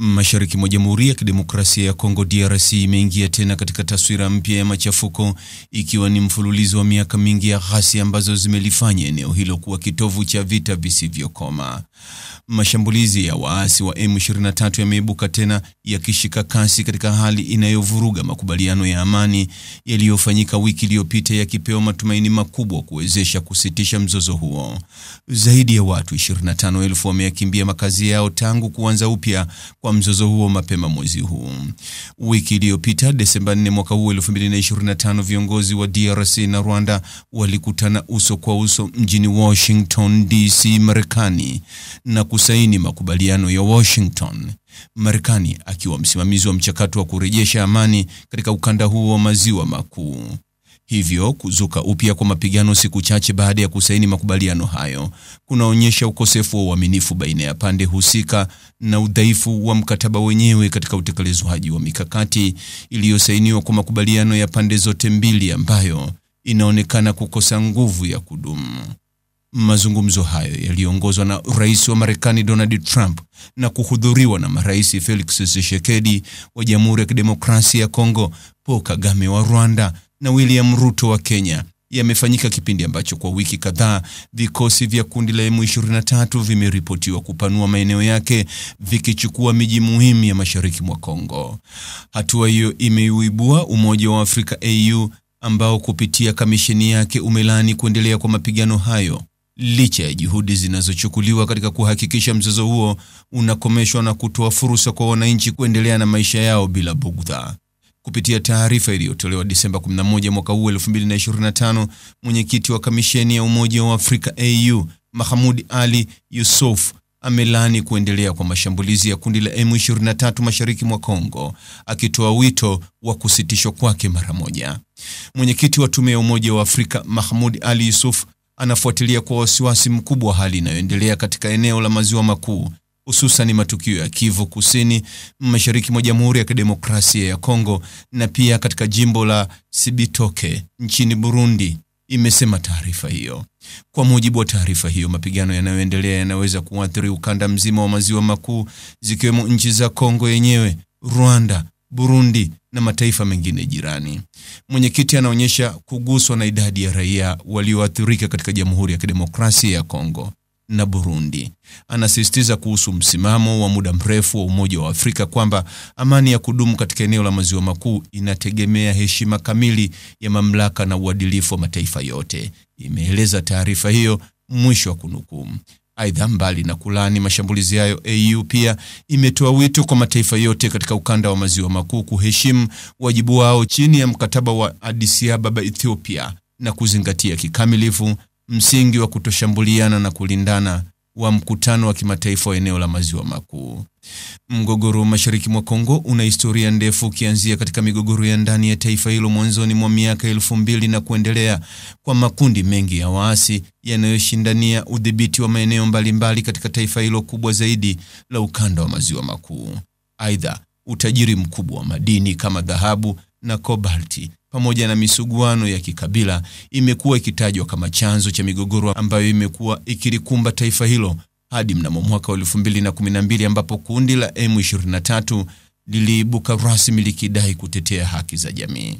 Mashariki mwa Jamhuri ya Kidemokrasia ya Kongo DRC imeingia tena katika taswira mpya ya machafuko, ikiwa ni mfululizo wa miaka mingi ya ghasia ambazo zimelifanya eneo hilo kuwa kitovu cha vita visivyokoma. Mashambulizi ya waasi wa M23 yameibuka tena yakishika kasi katika hali inayovuruga makubaliano ya amani yaliyofanyika wiki iliyopita, yakipewa matumaini makubwa kuwezesha kusitisha mzozo huo. Zaidi ya watu 25,000 wameyakimbia makazi yao tangu kuanza upya kwa mzozo huo mapema mwezi huu. Wiki iliyopita Desemba 4 mwaka huu 2025, viongozi wa DRC na Rwanda walikutana uso kwa uso mjini Washington DC, Marekani, na kusaini makubaliano ya Washington, Marekani akiwa msimamizi wa mchakato wa kurejesha amani katika ukanda huo wa maziwa makuu. Hivyo kuzuka upya kwa mapigano siku chache baada ya kusaini makubaliano hayo kunaonyesha ukosefu wa uaminifu baina ya pande husika na udhaifu wa mkataba wenyewe katika utekelezwaji wa mikakati iliyosainiwa kwa makubaliano ya pande zote mbili, ambayo inaonekana kukosa nguvu ya kudumu. Mazungumzo hayo yaliongozwa na Rais wa Marekani Donald Trump na kuhudhuriwa na marais Felix Tshisekedi wa Jamhuri ya Kidemokrasia ya Kongo, Paul Kagame wa Rwanda na William Ruto wa Kenya, yamefanyika kipindi ambacho kwa wiki kadhaa vikosi vya kundi la M23 vimeripotiwa kupanua maeneo yake, vikichukua miji muhimu ya mashariki mwa Kongo. Hatua hiyo imeuibua Umoja wa Afrika AU, ambao kupitia kamisheni yake umelani kuendelea kwa mapigano hayo, licha ya juhudi zinazochukuliwa katika kuhakikisha mzozo huo unakomeshwa na kutoa fursa kwa wananchi kuendelea na maisha yao bila bugdha. Kupitia taarifa iliyotolewa Desemba 11 mwaka huu 2025, mwenyekiti wa kamisheni ya Umoja wa Afrika AU, Mahmoud Ali Yusuf, amelani kuendelea kwa mashambulizi ya kundi la M23 mashariki mwa Kongo, akitoa wito wa kusitishwa kwake mara moja. Mwenyekiti wa Tume ya Umoja wa Afrika Mahmoud Ali Yusuf anafuatilia kwa wasiwasi mkubwa hali inayoendelea katika eneo la maziwa makuu, hususan matukio ya Kivu Kusini, mashariki mwa Jamhuri ya Kidemokrasia ya Kongo, na pia katika jimbo la Cibitoke nchini Burundi, imesema taarifa hiyo. Kwa mujibu wa taarifa hiyo, mapigano yanayoendelea yanaweza kuathiri ukanda mzima wa maziwa makuu, zikiwemo nchi za Kongo yenyewe, Rwanda, Burundi na mataifa mengine jirani. Mwenyekiti anaonyesha kuguswa na idadi ya raia walioathirika katika Jamhuri ya Kidemokrasia ya Kongo na Burundi. Anasisitiza kuhusu msimamo wa muda mrefu wa Umoja wa Afrika kwamba amani ya kudumu katika eneo la maziwa makuu inategemea heshima kamili ya mamlaka na uadilifu wa mataifa yote, imeeleza taarifa hiyo, mwisho wa kunukuu. Aidha, mbali na kulani mashambulizi hayo, AU pia imetoa wito kwa mataifa yote katika ukanda wa maziwa makuu kuheshimu wajibu wao chini ya mkataba wa Addis Ababa, Ethiopia, na kuzingatia kikamilifu msingi wa kutoshambuliana na kulindana wa mkutano wa kimataifa wa eneo la maziwa makuu. Mgogoro mashariki mwa Kongo una historia ndefu, ukianzia katika migogoro ya ndani ya taifa hilo mwanzoni mwa miaka 2000 na kuendelea kwa makundi mengi ya waasi yanayoshindania udhibiti wa maeneo mbalimbali katika taifa hilo kubwa zaidi la ukanda wa maziwa makuu. Aidha, utajiri mkubwa wa madini kama dhahabu na kobalti pamoja na misuguano ya kikabila imekuwa ikitajwa kama chanzo cha migogoro ambayo imekuwa ikilikumba taifa hilo hadi mnamo mwaka 2012, ambapo kundi la M23 liliibuka rasmi likidai kutetea haki za jamii.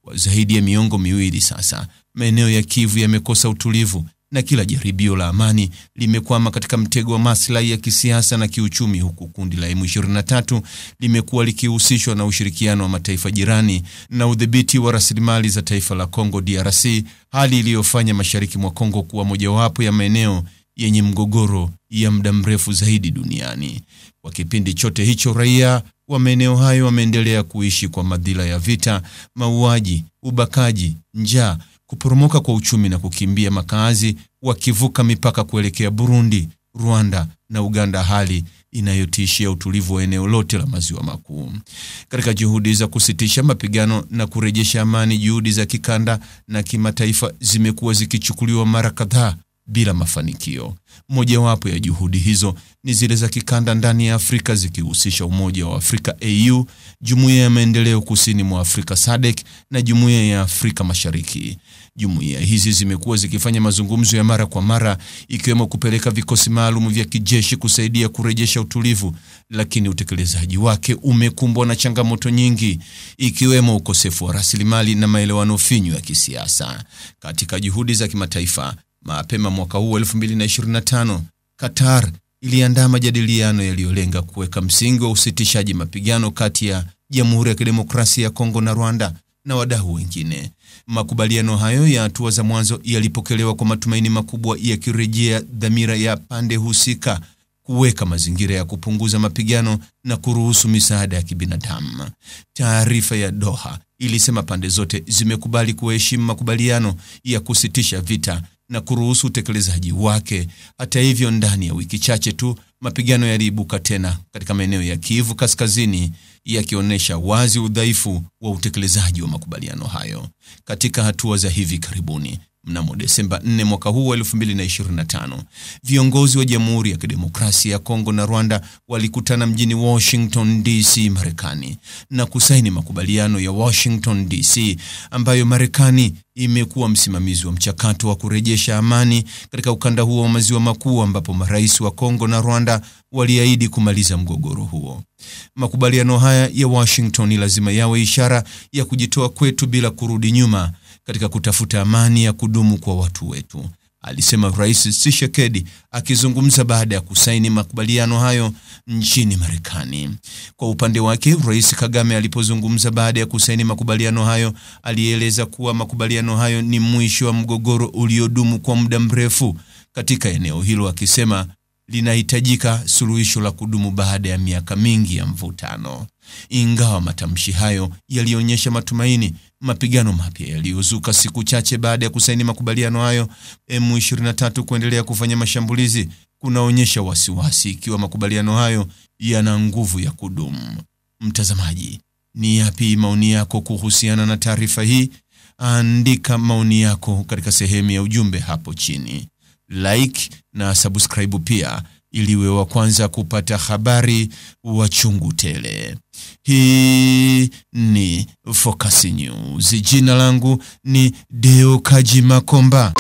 Kwa zaidi ya miongo miwili sasa, maeneo ya Kivu yamekosa utulivu na kila jaribio la amani limekwama katika mtego wa maslahi ya kisiasa na kiuchumi, huku kundi la M23 limekuwa likihusishwa na ushirikiano wa mataifa jirani na udhibiti wa rasilimali za taifa la Kongo DRC, hali iliyofanya mashariki mwa Kongo kuwa mojawapo ya maeneo yenye mgogoro ya muda mrefu zaidi duniani. Kwa kipindi chote hicho, raia wa maeneo hayo wameendelea kuishi kwa madhila ya vita, mauaji, ubakaji, njaa, kuporomoka kwa uchumi na kukimbia makazi, wakivuka mipaka kuelekea Burundi, Rwanda na Uganda, hali inayotishia utulivu wa eneo lote la maziwa makuu. Katika juhudi za kusitisha mapigano na kurejesha amani, juhudi za kikanda na kimataifa zimekuwa zikichukuliwa mara kadhaa bila mafanikio. Mojawapo ya juhudi hizo ni zile za kikanda ndani ya Afrika, zikihusisha Umoja wa Afrika AU, Jumuiya ya Maendeleo Kusini mwa Afrika SADC na Jumuiya ya Afrika Mashariki. Jumuiya hizi zimekuwa zikifanya mazungumzo ya mara kwa mara, ikiwemo kupeleka vikosi maalum vya kijeshi kusaidia kurejesha utulivu, lakini utekelezaji wake umekumbwa na changamoto nyingi, ikiwemo ukosefu wa rasilimali na maelewano finyu ya kisiasa. Katika juhudi za kimataifa, mapema mwaka huu 2025, Qatar iliandaa majadiliano yaliyolenga kuweka msingi wa usitishaji mapigano kati ya Jamhuri ya Kidemokrasia ya Kongo na Rwanda na wadau wengine. Makubaliano hayo ya hatua za mwanzo yalipokelewa kwa matumaini makubwa, yakirejea dhamira ya pande husika kuweka mazingira ya kupunguza mapigano na kuruhusu misaada ya kibinadamu. Taarifa ya Doha ilisema pande zote zimekubali kuheshimu makubaliano ya kusitisha vita na kuruhusu utekelezaji wake. Hata hivyo, ndani ya wiki chache tu mapigano yaliibuka tena katika maeneo ya Kivu Kaskazini, yakionyesha wazi udhaifu wa utekelezaji wa makubaliano hayo. Katika hatua za hivi karibuni, mnamo Desemba 4 mwaka huu 2025, viongozi wa Jamhuri ya Kidemokrasia ya Kongo na Rwanda walikutana mjini Washington DC, Marekani, na kusaini makubaliano ya Washington DC ambayo Marekani imekuwa msimamizi wa mchakato wa kurejesha amani katika ukanda huo wa Maziwa Makuu, ambapo marais wa Kongo na Rwanda waliahidi kumaliza mgogoro huo. Makubaliano haya ya Washington lazima yawe ishara ya kujitoa kwetu bila kurudi nyuma katika kutafuta amani ya kudumu kwa watu wetu, alisema Rais Tshisekedi akizungumza baada ya kusaini makubaliano hayo nchini Marekani. Kwa upande wake, Rais Kagame alipozungumza baada ya kusaini makubaliano hayo, alieleza kuwa makubaliano hayo ni mwisho wa mgogoro uliodumu kwa muda mrefu katika eneo hilo, akisema linahitajika suluhisho la kudumu baada ya miaka mingi ya mvutano. Ingawa matamshi hayo yalionyesha matumaini, mapigano mapya yaliyozuka siku chache baada ya kusaini makubaliano hayo, M23 kuendelea kufanya mashambulizi, kunaonyesha wasiwasi ikiwa makubaliano hayo yana nguvu ya kudumu. Mtazamaji, ni yapi maoni yako kuhusiana na taarifa hii? Andika maoni yako katika sehemu ya ujumbe hapo chini. Like na subscribe pia, ili uwe wa kwanza kupata habari wa chungu tele. Hii ni Focus News. Jina langu ni Deo Kaji Makomba.